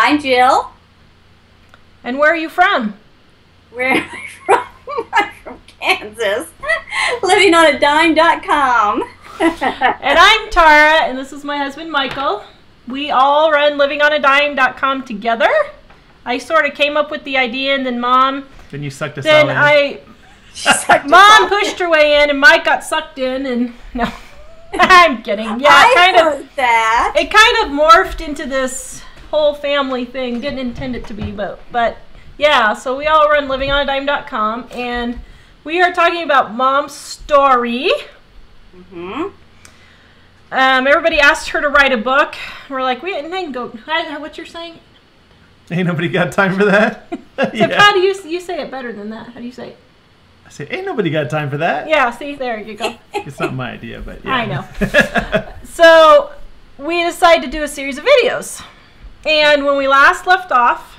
I'm Jill. And where are you from? Where am I from? I'm from Kansas. Livingonadime.com. And I'm Tara, and this is my husband, Michael. We all run livingonadime.com together. I sort of came up with the idea, and then Mom... Then you sucked us all in. Mom pushed her way in, and Mike got sucked in, and... No. I'm kidding. Yeah, I heard that. It kind of morphed into this whole family thing. Didn't intend it to be, but yeah. So we all run livingonadime.com, and we are talking about Mom's story. Mm-hmm. Everybody asked her to write a book. We're like, we didn't go. What you're saying? Ain't nobody got time for that. So how do you say it better than that? How do you say it? I say, ain't nobody got time for that. Yeah, see, there you go. It's not my idea, but yeah. I know. So we decided to do a series of videos. And when we last left off,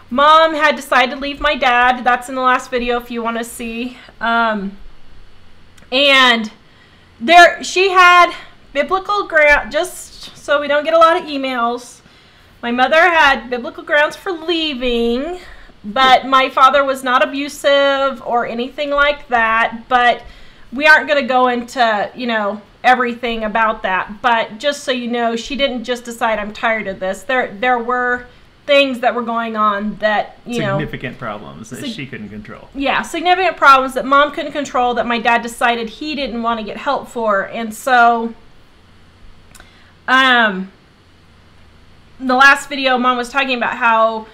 Mom had decided to leave my dad. That's in the last video if you want to see. And she had biblical ground, just so we don't get a lot of emails. My mother had biblical grounds for leaving. But my father was not abusive or anything like that. But we aren't going to go into, everything about that. But just so you know, she didn't just decide, I'm tired of this. There were things that were going on that, significant problems that she couldn't control. Yeah, significant problems that Mom couldn't control that my dad decided he didn't want to get help for. And so, the last video, Mom was talking about how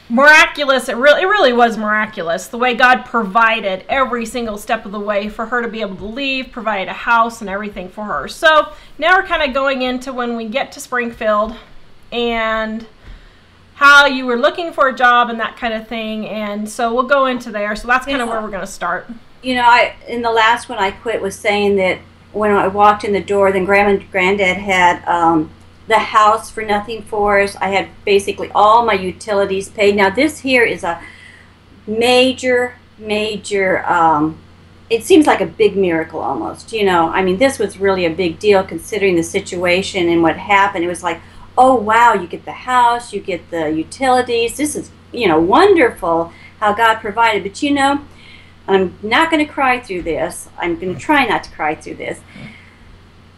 miraculous, it really was miraculous, the way God provided every single step of the way for her to be able to leave, provide a house and everything for her. So now we're kind of going into when we get to Springfield and how you were looking for a job and that kind of thing. And so we'll go into there. So that's kind of where we're going to start. In the last one I quit was saying that when I walked in the door, then Grandma and Granddad had the house for nothing for us. I had basically all my utilities paid. Now this here is a major, it seems like a big miracle almost, this was really a big deal considering the situation and what happened. It was like, oh wow, you get the house, you get the utilities. This is, wonderful how God provided. But I'm not going to cry through this. I'm going to try not to cry through this.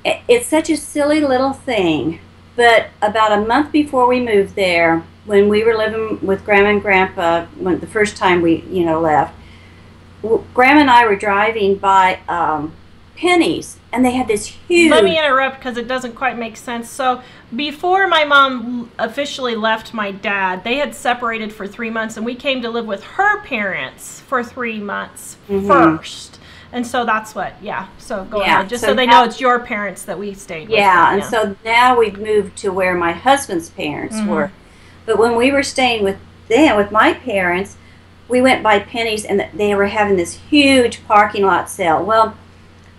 It's such a silly little thing. But about a month before we moved there, when we were living with Grandma and Grandpa, the first time we, left, Grandma and I were driving by Penny's, and they had this huge... Let me interrupt because it doesn't quite make sense. So before my mom officially left my dad, they had separated for 3 months, and we came to live with her parents for 3 months first. And so that's what, so go ahead. Just so they know it's your parents that we stayed with. Yeah, and so now we've moved to where my husband's parents were. But when we were staying with them, with my parents, we went by Penny's and they were having this huge parking lot sale. Well,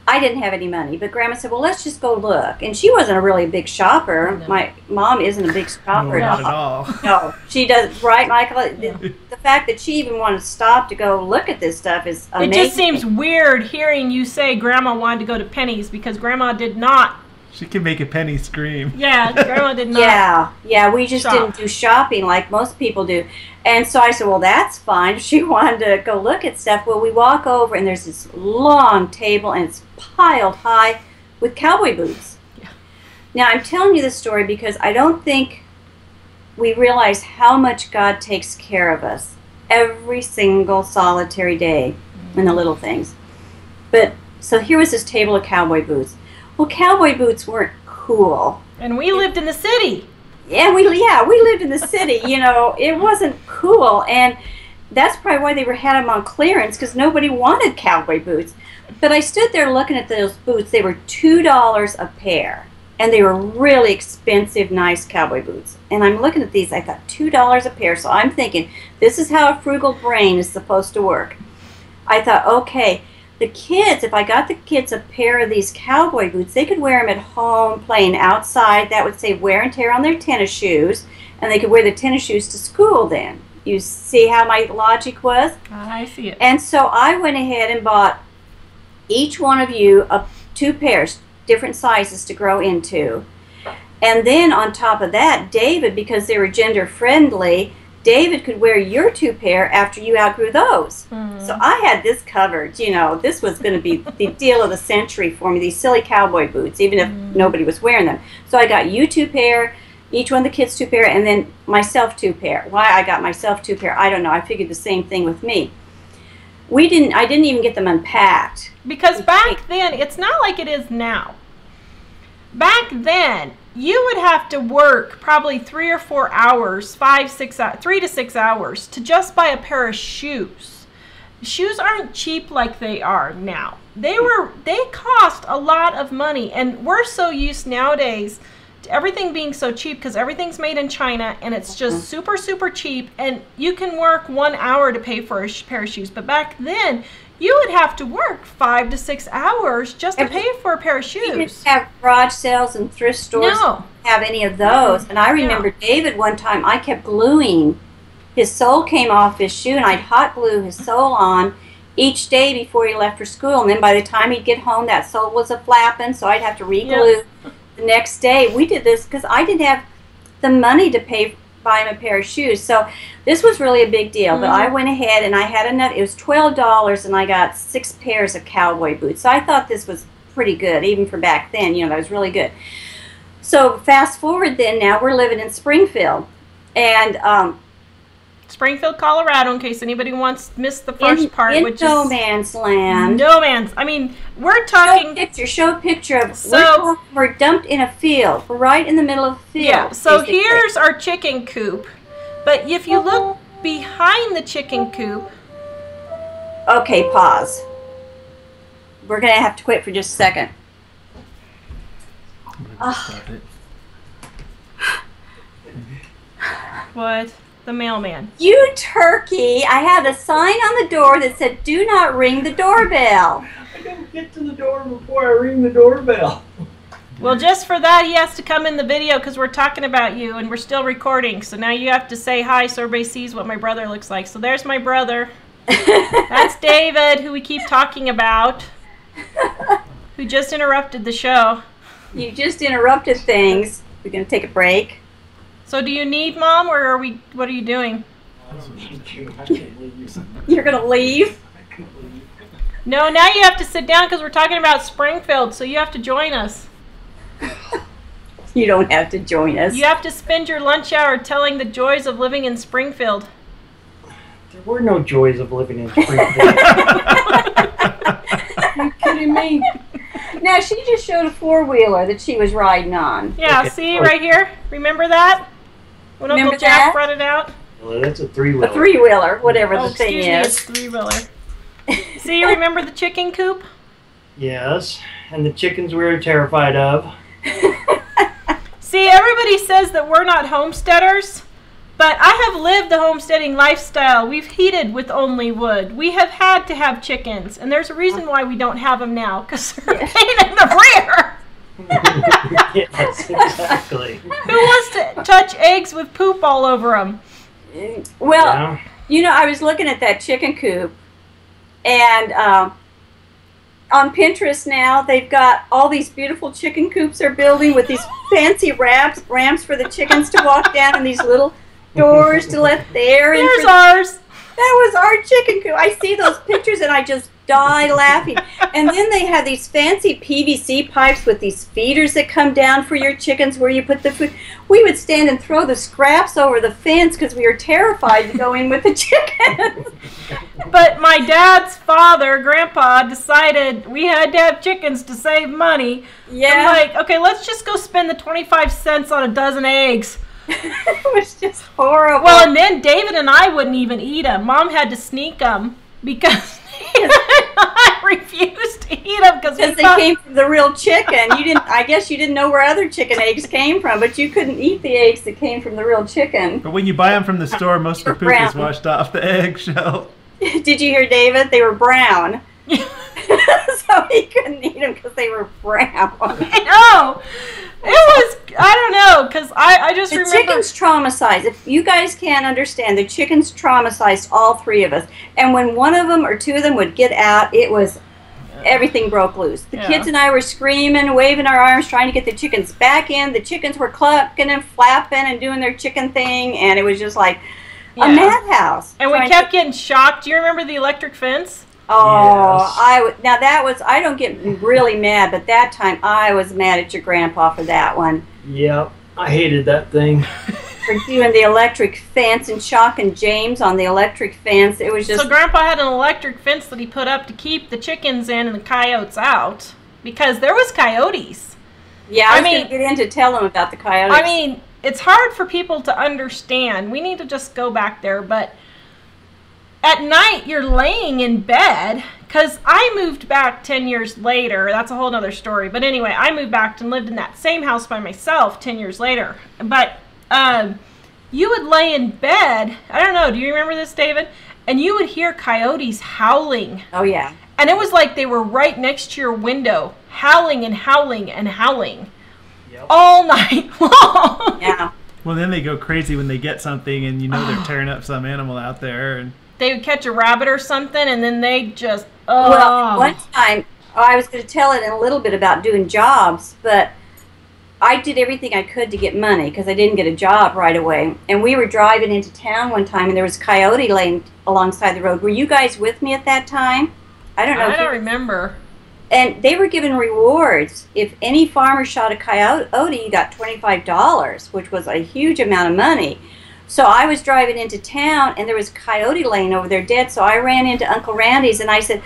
I didn't have any money, but Grandma said, well, let's just go look. And she wasn't a really big shopper. No. My mom isn't a big shopper. No, not at all. No, she does, right, Michael? Yeah. The fact that she even wanted to stop to go look at this stuff is amazing. It just seems weird hearing you say Grandma wanted to go to Penny's because Grandma did not. She can make a penny scream. Yeah, Grandma did not. Yeah, we just didn't do shopping like most people do. And so I said, well, that's fine. She wanted to go look at stuff. Well, we walk over, and there's this long table, and it's piled high with cowboy boots. Yeah. Now, I'm telling you this story because I don't think we realize how much God takes care of us every single solitary day in the little things. But so here was this table of cowboy boots. Well, cowboy boots weren't cool. And we lived in the city. Yeah, we lived in the city. It wasn't cool. And that's probably why they had them on clearance, because nobody wanted cowboy boots. But I stood there looking at those boots. They were $2 a pair. And they were really expensive, nice cowboy boots. And I'm looking at these. I thought, $2 a pair. So I'm thinking, this is how a frugal brain is supposed to work. I thought, okay, the kids, if I got the kids a pair of these cowboy boots, they could wear them at home, playing outside. That would save wear and tear on their tennis shoes. And they could wear the tennis shoes to school then. You see how my logic was? I see it. And so I went ahead and bought each one of you 2 pairs, different sizes to grow into. And then on top of that, David, because they were gender friendly, David could wear your 2 pair after you outgrew those. So I had this covered. You know, this was going to be the deal of the century for me, these silly cowboy boots, even if nobody was wearing them. So I got you 2 pair, each one of the kids 2 pair, and then myself 2 pair. Why I got myself 2 pair, I don't know. I figured the same thing with me. I didn't even get them unpacked. Because back then, it's not like it is now. Back then, you would have to work probably 3 or 4 hours, 3 to 6 hours to just buy a pair of shoes. Shoes aren't cheap like they are now. They cost a lot of money, and we're so used nowadays to everything being so cheap because everything's made in China and it's just super, super cheap, and you can work 1 hour to pay for a pair of shoes. But back then, you would have to work 5 to 6 hours just to pay for a pair of shoes. We didn't have garage sales and thrift stores. No. Have any of those. And I remember David one time, I kept gluing. His sole came off his shoe, and I'd hot glue his sole on each day before he left for school. And then by the time he'd get home, that sole was a-flapping, so I'd have to re-glue the next day. We did this because I didn't have the money to buy him a pair of shoes. So this was really a big deal. But I went ahead and I had enough. It was $12, and I got 6 pairs of cowboy boots. So I thought this was pretty good, even for back then. You know, that was really good. So fast forward then, now we're living in Springfield. And Springfield, Colorado, in case anybody missed the first part, which is no man's land. No man's. I mean, we're talking. Show a picture of. So we're dumped in a field. We're right in the middle of a field. Yeah. So here's our chicken coop, but if you look behind the chicken coop. Okay, pause. We're gonna have to quit for just a second. What? The mailman. You turkey! I had a sign on the door that said, "Do not ring the doorbell." I didn't get to the door before I ring the doorbell. Well, just for that, he has to come in the video because we're talking about you and we're still recording. So now you have to say hi so everybody sees what my brother looks like. So there's my brother. That's David, who we keep talking about, who just interrupted the show. You just interrupted things. We're going to take a break. So do you need Mom, or what are you doing? You're going to leave? No, now you have to sit down because we're talking about Springfield, so you have to join us. You don't have to join us. You have to spend your lunch hour telling the joys of living in Springfield. There were no joys of living in Springfield. Are you kidding me? Now, she just showed a 4-wheeler that she was riding on. Yeah, okay. See right here? Remember that? When Uncle Jack brought it out? Well, that's a 3-wheeler. A 3-wheeler, whatever the thing is. is. It's 3-wheeler. See, you remember the chicken coop? Yes, and the chickens we were terrified of. See, everybody says that we're not homesteaders, but I have lived the homesteading lifestyle. We've heated with only wood. We have had to have chickens, and there's a reason why we don't have them now, because they're a pain in the rear. Yes, exactly. Who wants to touch eggs with poop all over them? Well, you know, I was looking at that chicken coop, and on Pinterest now, they've got all these beautiful chicken coops they're building with these fancy ramps for the chickens to walk down, and these little doors to let the air in. There's ours. That was our chicken coop. I see those pictures and I just die laughing. And then they have these fancy PVC pipes with these feeders that come down for your chickens where you put the food. We would stand and throw the scraps over the fence because we were terrified to go in with the chickens. But my dad's father, Grandpa, decided we had to have chickens to save money. Yeah. I'm like, okay, let's just go spend the 25 cents on a dozen eggs. It was just horrible. Well, and then David and I wouldn't even eat them. Mom had to sneak them because I refused to eat them because they came from the real chicken. I guess you didn't know where other chicken eggs came from, but you couldn't eat the eggs that came from the real chicken. But when you buy them from the store, most of the poop is washed off the eggshell. Did you hear David? They were brown. So he couldn't eat them because they were brown. I know. It was, I don't know, because I just remember. The chicken's traumatized. If you guys can't understand, the chicken's traumatized all 3 of us. And when one of them or 2 of them would get out, it was everything broke loose. The kids and I were screaming, waving our arms, trying to get the chickens back in. The chickens were clucking and flapping and doing their chicken thing, and it was just like a madhouse. And we kept getting shocked. Do you remember the electric fence? Oh, yes. Now that was, I don't get really mad, but that time I was mad at your grandpa for that one. Yep, I hated that thing. For doing the electric fence and shocking James on the electric fence. It was just... So Grandpa had an electric fence that he put up to keep the chickens in and the coyotes out. Because there was coyotes. Yeah, I was going to get in to tell them about the coyotes. I mean, it's hard for people to understand. We need to just go back there. But at night, you're laying in bed. Because I moved back 10 years later. That's a whole other story. But anyway, I moved back and lived in that same house by myself 10 years later. But... you would lay in bed, I don't know, do you remember this, David? And you would hear coyotes howling. Oh, yeah. And it was like they were right next to your window, howling and howling and howling. Yep. All night long. Yeah. Well, then they go crazy when they get something and you know they're tearing up some animal out there. And they would catch a rabbit or something and then they just, Well, one time, I was going to tell it in a little bit about doing jobs, but... I did everything I could to get money because I didn't get a job right away. And we were driving into town one time and there was a coyote laying alongside the road. Were you guys with me at that time? I don't know. I don't remember. And they were giving rewards. If any farmer shot a coyote, you got $25, which was a huge amount of money. So I was driving into town and there was a coyote laying over there dead. So I ran into Uncle Randy's and I said,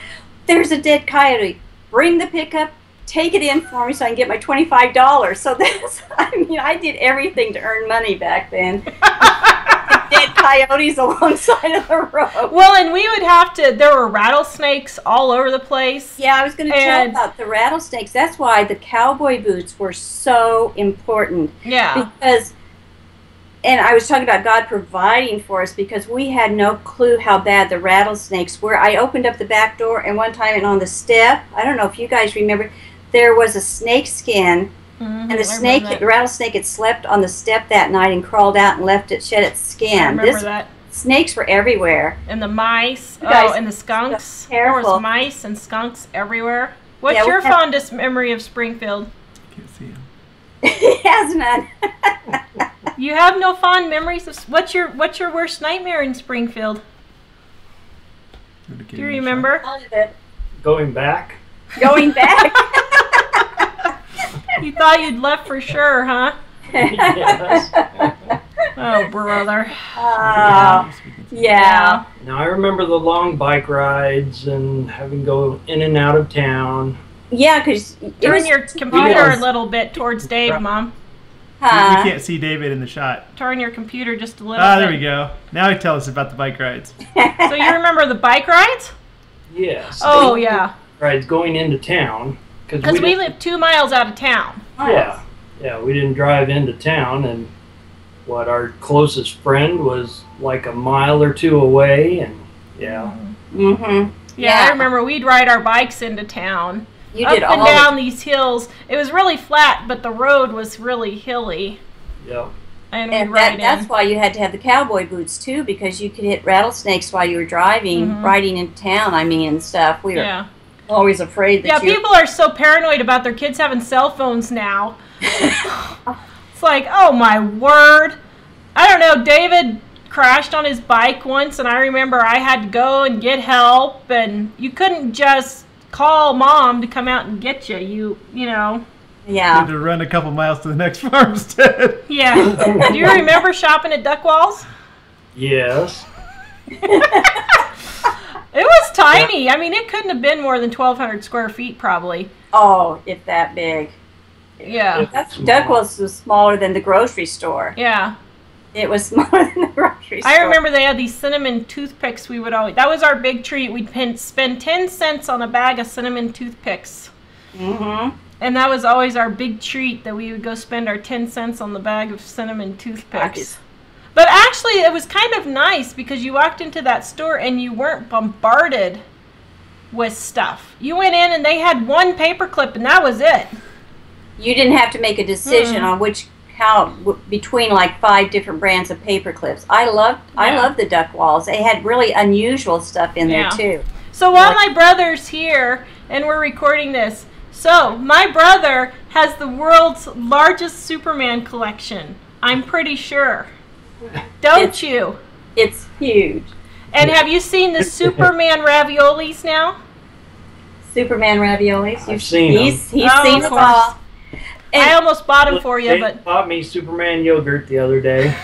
"There's a dead coyote. Bring the pickup. Take it in for me so I can get my $25. So that's, I mean, I did everything to earn money back then. Dead coyotes alongside of the road. Well, and we would have to, there were rattlesnakes all over the place. Yeah, I was going to tell about the rattlesnakes. That's why the cowboy boots were so important. Yeah. Because, and I was talking about God providing for us because we had no clue how bad the rattlesnakes were. I opened up the back door and one time and on the step, I don't know if you guys remember, there was a snake skin, and the rattlesnake had slept on the step that night and crawled out and left it, shed its skin. I remember that. Snakes were everywhere. And the mice, and the skunks. There was mice and skunks everywhere. What's your fondest memory of Springfield? I can't see him. He has none. You have no fond memories of, what's your worst nightmare in Springfield? Do you remember? Going back. Going back. You thought you'd left for sure, huh? Yes. Oh, brother. Yeah. Now I remember the long bike rides and having to go in and out of town. Yeah, because turn your computer a little bit towards Dave, Mom. We can't see David in the shot. Turn your computer just a little bit. Ah, there we go. Now he tells us about the bike rides. So you remember the bike rides? Yes. Oh, yeah. Rides going into town. Because we live 2 miles out of town. Yeah. Yeah, we didn't drive into town, and our closest friend was like a mile or two away, and yeah. Mm-hmm. Yeah, I remember we'd ride our bikes into town. You up did and down these hills. It was really flat, but the road was really hilly. Yep. And that's why you had to have the cowboy boots too, because you could hit rattlesnakes while you were driving, riding into town. I mean, and stuff. We were always afraid that. Yeah, people are so paranoid about their kids having cell phones now. It's like, oh my word! I don't know. David crashed on his bike once, and I remember I had to go and get help, and you couldn't just call Mom to come out and get you. You know. Yeah. You had to run a couple miles to the next farmstead. Yeah. Do you remember shopping at Duckwall's? Yes. It was tiny. I mean, it couldn't have been more than 1,200 square feet, probably. Oh, if that big. Yeah. Duckwall's was smaller than the grocery store. Yeah. It was smaller than the grocery store. I remember they had these cinnamon toothpicks we would always... That was our big treat. We'd spend 10 cents on a bag of cinnamon toothpicks. Mm-hmm. And that was always our big treat, that we would go spend our 10 cents on the bag of cinnamon toothpicks. But actually, it was kind of nice because you walked into that store and you weren't bombarded with stuff. You went in and they had one paper clip and that was it. You didn't have to make a decision on between like 5 different brands of paper clips. I loved the Duckwalls. They had really unusual stuff in there too. So while my brother's here, and we're recording this. So, my brother has the world's largest Superman collection. I'm pretty sure. Don't you? It's huge. And have you seen the Superman raviolis now? Superman raviolis. I've seen them. He's seen them all. And I almost bought them for you, They but bought me Superman yogurt the other day.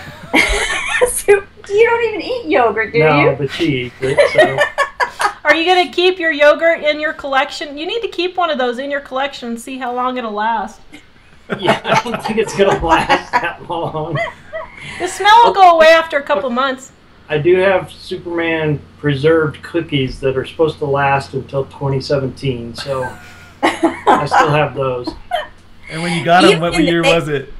you don't even eat yogurt, do No, you? but she eats it, so. are you going to keep your yogurt in your collection? You need to keep one of those in your collection and see how long it'll last. Yeah, I don't think it's going to last that long. The smell will go away after a couple months. I do have Superman preserved cookies that are supposed to last until 2017, so I still have those. And when you got them, what year was it?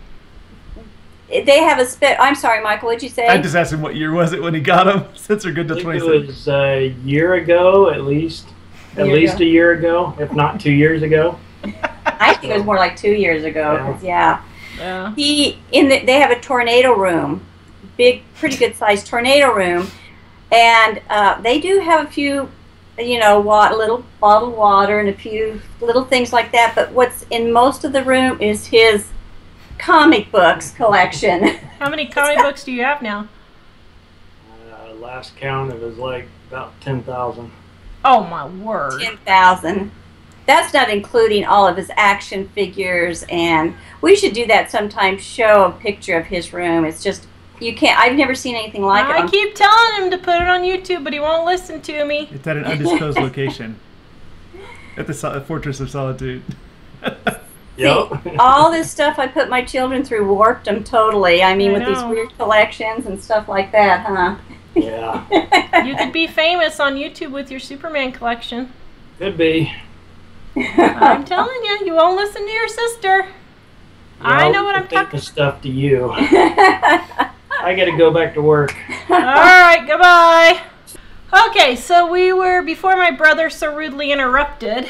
They have a I'm sorry, Michael. What'd you say? I just asked him what year was it when he got them, since they're good I till think 27. it was a year ago, at least a year ago, if not 2 years ago. I think it was more like 2 years ago. 'Cause, yeah. They have a tornado room, big, pretty good sized tornado room, and they do have a few, little bottled water and a few little things like that. But what's in most of the room is his comic books collection. How many comic books do you have now? Last count, it was like about 10,000. Oh my word. 10,000. That's not including all of his action figures, and we should do that sometime. Show a picture of his room. It's just you can't. I've never seen anything like it. I keep telling him to put it on YouTube, but he won't listen to me. It's at an undisclosed location. At the Fortress of Solitude. Yep. All this stuff I put my children through warped them totally. I mean, I with these know. weird collections and stuff like that, huh? Yeah. You could be famous on YouTube with your Superman collection. Could be. I'm telling you, you won't listen to your sister. I know what I'm talking. Stuff to you. I got to go back to work. All right, goodbye. Okay, so before my brother so rudely interrupted,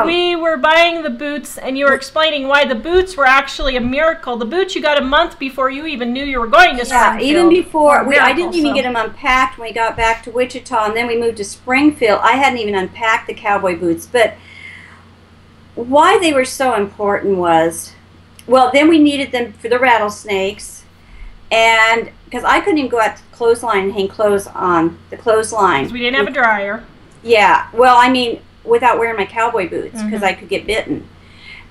we were buying the boots, and you were explaining why the boots were actually a miracle. The boots you got a month before you even knew you were going to Springfield. Yeah, even before I didn't even so. get them unpacked when we got back to Wichita, and then we moved to Springfield. I hadn't even unpacked the cowboy boots, but why they were so important was, well, then we needed them for the rattlesnakes, and because I couldn't even go out to the clothesline and hang clothes on the clothesline. 'Cause we didn't have a dryer. Yeah, well, I mean, without wearing my cowboy boots because I could get bitten.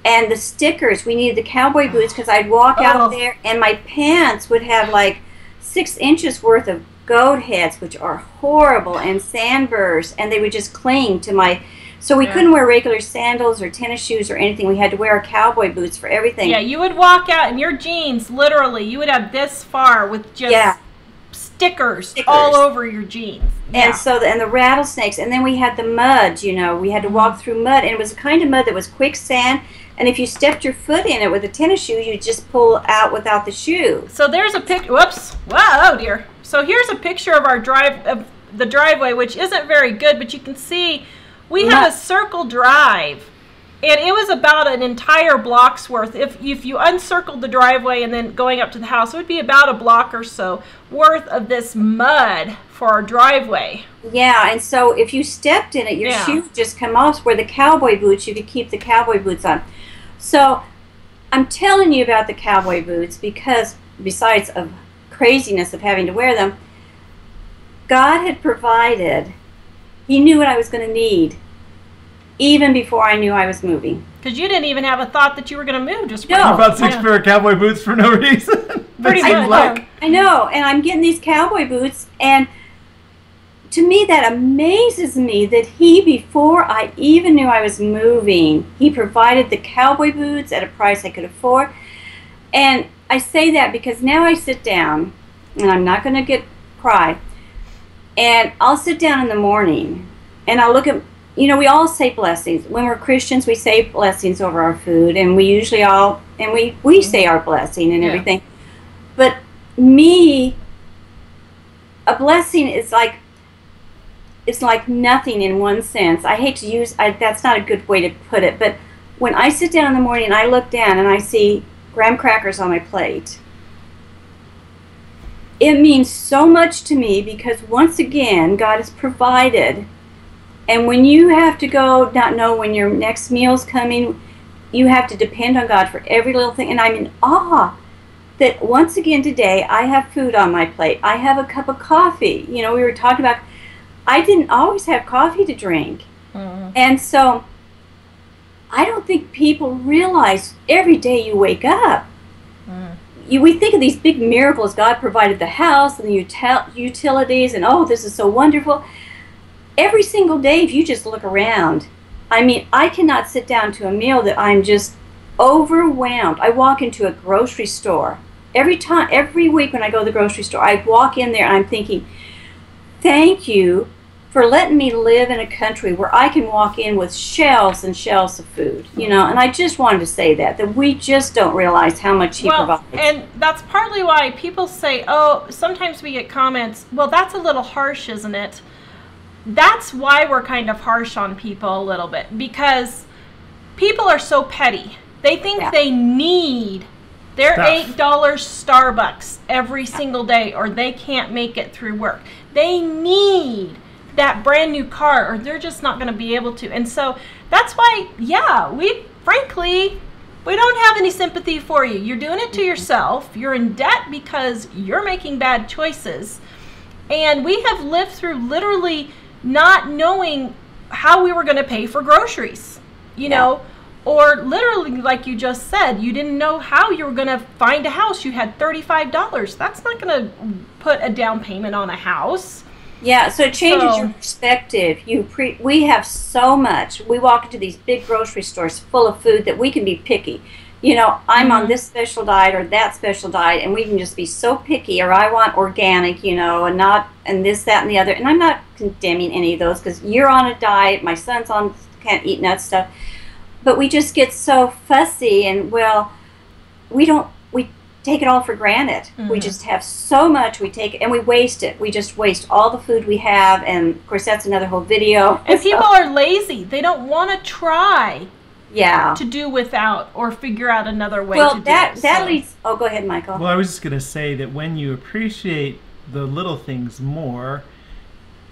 And the stickers, we needed the cowboy boots because I'd walk out there and my pants would have like 6 inches worth of goat heads, which are horrible, and sandburrs, and they would just cling to my... So we couldn't wear regular sandals or tennis shoes or anything. We had to wear our cowboy boots for everything. Yeah, you would walk out in your jeans, literally, you would have this far with just stickers all over your jeans. And so, and the rattlesnakes, and then we had the mud, we had to walk through mud, and it was the kind of mud that was quicksand, and if you stepped your foot in it with a tennis shoe, you'd just pull out without the shoe. So there's a picture, whoops, wow, oh dear. So here's a picture of the driveway, which isn't very good, but you can see we had a circle drive. And it was about an entire block's worth. If you uncircled the driveway and then going up to the house, it would be about a block or so worth of this mud for our driveway. Yeah, and so if you stepped in it, your shoe would just come off. Where the cowboy boots, you could keep the cowboy boots on. So I'm telling you about the cowboy boots because besides of craziness of having to wear them, God had provided. He knew what I was going to need. Even before I knew I was moving. Because you didn't even have a thought that you were going to move. Just You bought 6 pair of cowboy boots for no reason. Pretty much. I know, and I'm getting these cowboy boots, and to me that amazes me that he, before I even knew I was moving, he provided the cowboy boots at a price I could afford. And I say that because now I sit down, and I'm not going to cry, and I'll sit down in the morning, and I'll look at, we all say blessings. When we're Christians, we say blessings over our food, and we usually we say our blessing and everything. But me, a blessing is like, it's like nothing in one sense. I hate to use, that's not a good way to put it, but when I sit down in the morning and I look down and I see graham crackers on my plate, it means so much to me because once again, God has provided. And when you have to go, not know when your next meal's coming, you have to depend on God for every little thing. And I'm in awe that once again today I have food on my plate. I have a cup of coffee. You know, we were talking about, I didn't always have coffee to drink. And so I don't think people realize every day you wake up, we think of these big miracles. God provided the house and the utilities, and oh, this is so wonderful. Every single day, if you just look around, I mean, I cannot sit down to a meal that I'm just overwhelmed. I walk into a grocery store. Every week when I go to the grocery store, I walk in there and I'm thinking, thank you for letting me live in a country where I can walk in with shelves and shelves of food, you know. And I just wanted to say that we just don't realize how much He provides. And that's partly why people say, oh, sometimes we get comments, well, that's a little harsh, isn't it? That's why we're kind of harsh on people a little bit, because people are so petty. They think they need their $8 Starbucks every single day, or they can't make it through work. They need that brand new car, or they're just not going to be able to. And so that's why, frankly, we don't have any sympathy for you. You're doing it to yourself. You're in debt because you're making bad choices. And we have lived through literally not knowing how we were going to pay for groceries, you know, or literally, like you just said, you didn't know how you were going to find a house. You had $35. That's not going to put a down payment on a house. Yeah, so it changes your perspective. We have so much. We walk into these big grocery stores full of food that we can be picky. You know, I'm on this special diet or that special diet, and we can just be so picky. Or I want organic, you know, and this, that, and the other. And I'm not condemning any of those, because you're on a diet. My son's can't eat nut stuff. But we just get so fussy, and we take it all for granted. We just have so much, we take it and we waste it. We just waste all the food we have, and of course that's another whole video. And people are lazy. They don't want to try to do without or figure out another way to do it. That leads, go ahead, Michael. Well, I was just going to say that when you appreciate the little things more,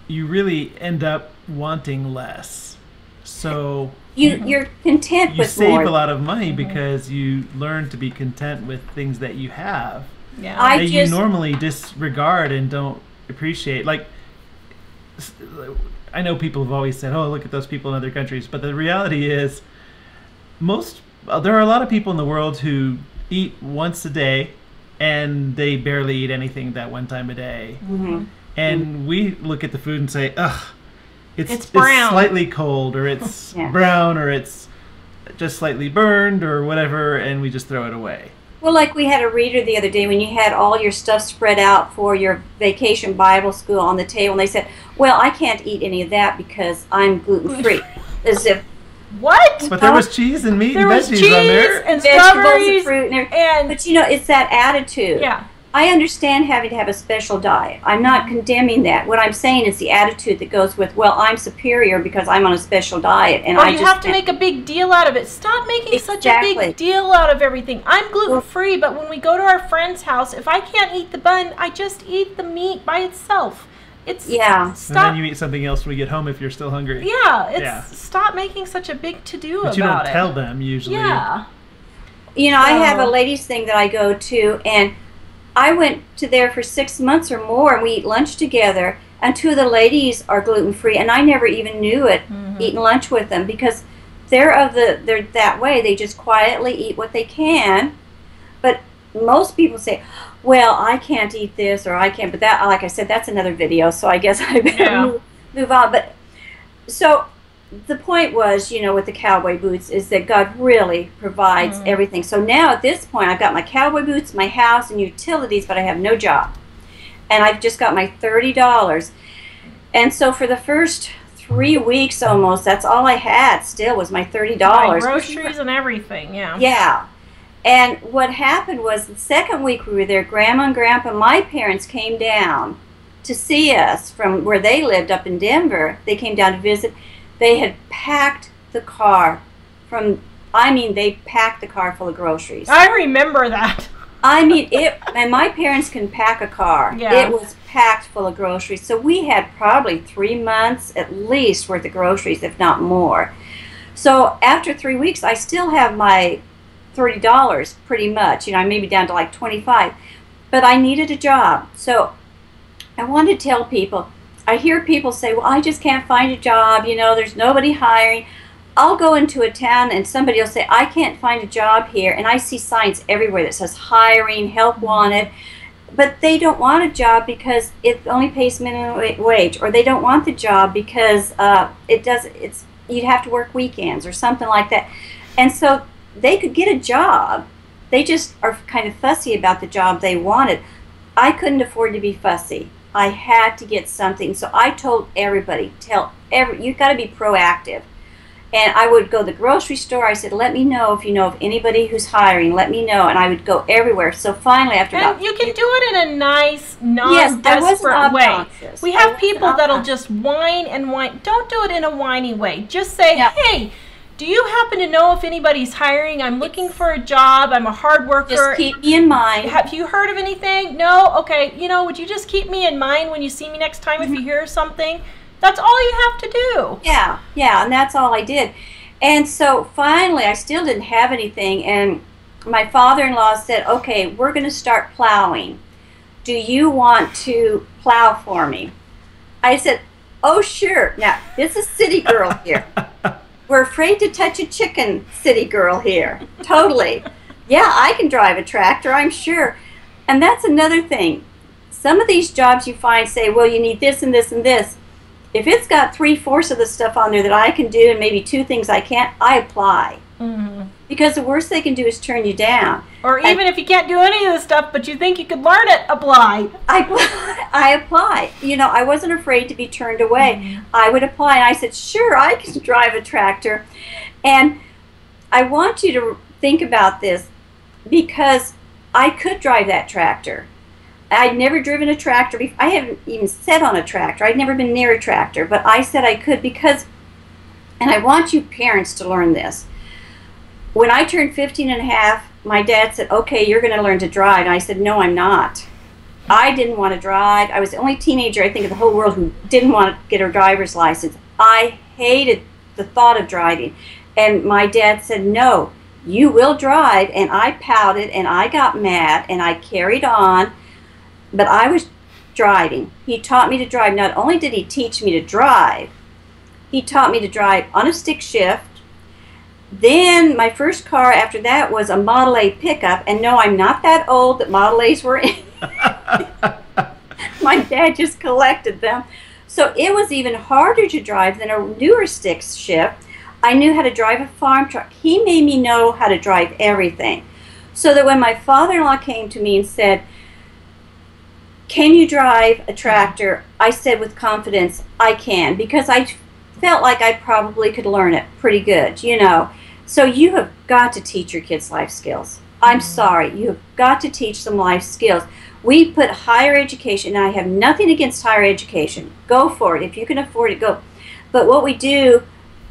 you really end up wanting less. So you're content with more. You save a lot of money because you learn to be content with things that you have. Yeah. You normally disregard and don't appreciate. Like, I know people have always said, oh, look at those people in other countries. But the reality is, there are a lot of people in the world who eat once a day, and they barely eat anything that one time a day. And we look at the food and say, ugh, it's brown. It's slightly cold, or it's brown, or it's just slightly burned, or whatever, and we just throw it away. Well, like we had a reader the other day when you had all your stuff spread out for your vacation Bible school on the table, and they said, well, I can't eat any of that because I'm gluten-free. As if, what? But there was cheese and meat and veggies on there. And vegetables strawberries and fruit and everything. But you know, it's that attitude. Yeah. I understand having to have a special diet. I'm not condemning that. What I'm saying is the attitude that goes with, well, I'm superior because I'm on a special diet. And you have to make a big deal out of it. Stop making such a big deal out of everything. I'm gluten-free, but when we go to our friend's house, if I can't eat the bun, I just eat the meat by itself. Stop. And then you eat something else when we get home if you're still hungry. Stop making such a big to-do about it. But you don't tell them usually. Yeah. You know, I have a ladies' thing that I go to, and I went to there for 6 months or more, and we eat lunch together, and 2 of the ladies are gluten-free, and I never even knew it, eating lunch with them, because they're that way. They just quietly eat what they can. But most people say, well, I can't eat this, or I can't, but that, like I said, that's another video, so I guess I better move on. But so the point was, you know, with the cowboy boots, is that God really provides everything. So now at this point, I've got my cowboy boots, my house, and utilities, but I have no job. And I've just got my $30. And so for the first 3 weeks almost, that's all I had still was my $30. Right, groceries and everything, Yeah. And what happened was the second week we were there, Grandma and Grandpa, my parents came down to see us from where they lived up in Denver. They came down to visit. They had packed the car they packed the car full of groceries. I remember that. I mean, and my parents can pack a car. Yeah. It was packed full of groceries. So we had probably 3 months at least worth of groceries, if not more. So after 3 weeks, I still have my $30 pretty much. You know, I may be down to like 25, but I needed a job. So I wanted to tell people, I hear people say, well, I just can't find a job. You know, there's nobody hiring. I'll go into a town and somebody will say, I can't find a job here. And I see signs everywhere that says hiring, help wanted. But they don't want a job because it only pays minimum wage, or they don't want the job because you'd have to work weekends or something like that. And so they could get a job. They just are kind of fussy about the job they wanted. I couldn't afford to be fussy. I had to get something. So I told everybody, you've got to be proactive. And I would go to the grocery store. I said, let me know if you know of anybody who's hiring. Let me know. And I would go everywhere. So finally, after and you can do it in a nice, non-desperate way. We have people that'll just whine and whine. Don't do it in a whiny way. Just say, hey, do you happen to know if anybody's hiring? I'm looking for a job. I'm a hard worker. Just keep me in mind. Have you heard of anything? No? Okay. You know, would you just keep me in mind when you see me next time if you hear something? That's all you have to do. Yeah, and that's all I did. And so finally, I still didn't have anything, and my father-in-law said, okay, we're going to start plowing. Do you want to plow for me? I said, oh, sure. Now, this is city girl here. We're afraid to touch a chicken, city girl here. Totally. Yeah, I can drive a tractor, I'm sure. And that's another thing. Some of these jobs you find say, well, you need this and this and this. If it's got 3/4 of the stuff on there that I can do and maybe 2 things I can't, I apply. Mm-hmm. Because the worst they can do is turn you down. Or even if you can't do any of the stuff, but you think you could learn it, apply. I apply. You know, I wasn't afraid to be turned away. Mm-hmm. I would apply, and I said, sure, I can drive a tractor. And I want you to think about this, because I could drive that tractor. I'd never driven a tractor before. I haven't even sat on a tractor. I'd never been near a tractor, but I said I could because, and I want you parents to learn this. When I turned 15 and a half, my dad said, okay, you're going to learn to drive. And I said, no, I'm not. I didn't want to drive. I was the only teenager, I think, in the whole world who didn't want to get her driver's license. I hated the thought of driving. And my dad said, no, you will drive. And I pouted, and I got mad, and I carried on. But I was driving. He taught me to drive. Not only did he teach me to drive, he taught me to drive on a stick shift. Then my first car after that was a Model A pickup. And no, I'm not that old that Model A's were in. My dad just collected them. So it was even harder to drive than a newer stick shift. I knew how to drive a farm truck. He made me know how to drive everything. So that when my father-in-law came to me and said, can you drive a tractor? I said with confidence, I can, because I felt like I probably could learn it pretty good, you know. So you have got to teach your kids life skills. I'm sorry, you have got to teach them life skills. We put higher education, and I have nothing against higher education. Go for it. If you can afford it, go. But what we do,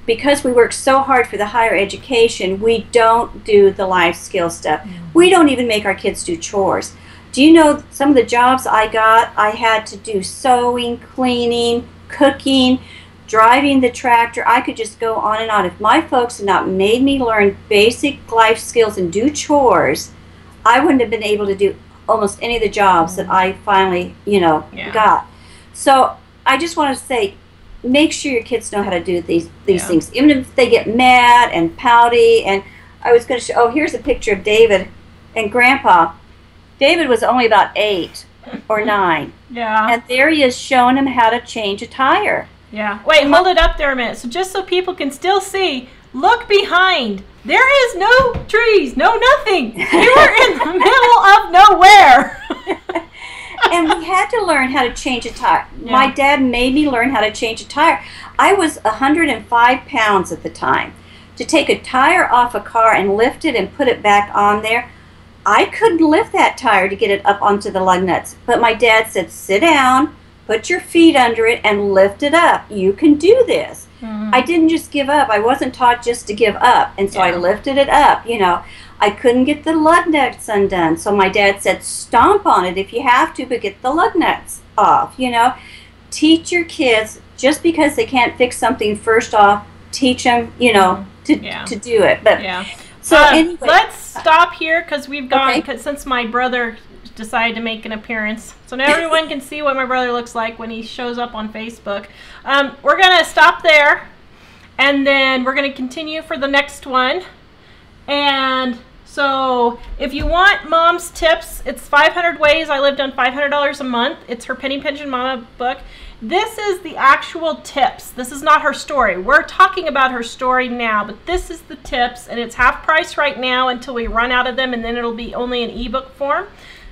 because we work so hard for the higher education, we don't do the life skill stuff. We don't even make our kids do chores. Do you know some of the jobs I got? I had to do sewing, cleaning, cooking, driving the tractor. I could just go on and on. If my folks had not made me learn basic life skills and do chores, I wouldn't have been able to do almost any of the jobs that I finally, got. So I just want to say, make sure your kids know how to do these things, even if they get mad and pouty. And I was going to show, here's a picture of David and Grandpa. David was only about 8 or 9. Yeah. And there he is showing him how to change a tire. Yeah. Wait, hold it up there a minute. So just so people can still see, look behind. There is no trees, no nothing. You were in the middle of nowhere. And we had to learn how to change a tire. Yeah. My dad made me learn how to change a tire. I was 105 pounds at the time. To take a tire off a car and lift it and put it back on there, I couldn't lift that tire to get it up onto the lug nuts. But my dad said, sit down, put your feet under it and lift it up. You can do this. I didn't just give up. I wasn't taught just to give up. And so I lifted it up, you know. I couldn't get the lug nuts undone. So my dad said, stomp on it if you have to, but get the lug nuts off, you know. Teach your kids, just because they can't fix something first off, teach them, you know, to do it. But so anyway, let's stop here because we've gone, since my brother decided to make an appearance. So now everyone can see what my brother looks like when he shows up on Facebook. We're going to stop there, and then we're going to continue for the next one. And so if you want Mom's tips, it's 500 Ways I Lived on $500 a Month. It's her Penny Pinching Mama book. This is the actual tips. This is not her story. We're talking about her story now, but this is the tips, and it's half price right now until we run out of them, and then it'll be only in ebook form.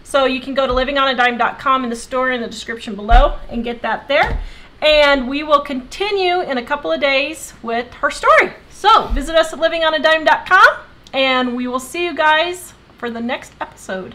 So you can go to livingonadime.com in the store in the description below and get that there. And we will continue in a couple of days with her story. So visit us at livingonadime.com, and we will see you guys for the next episode.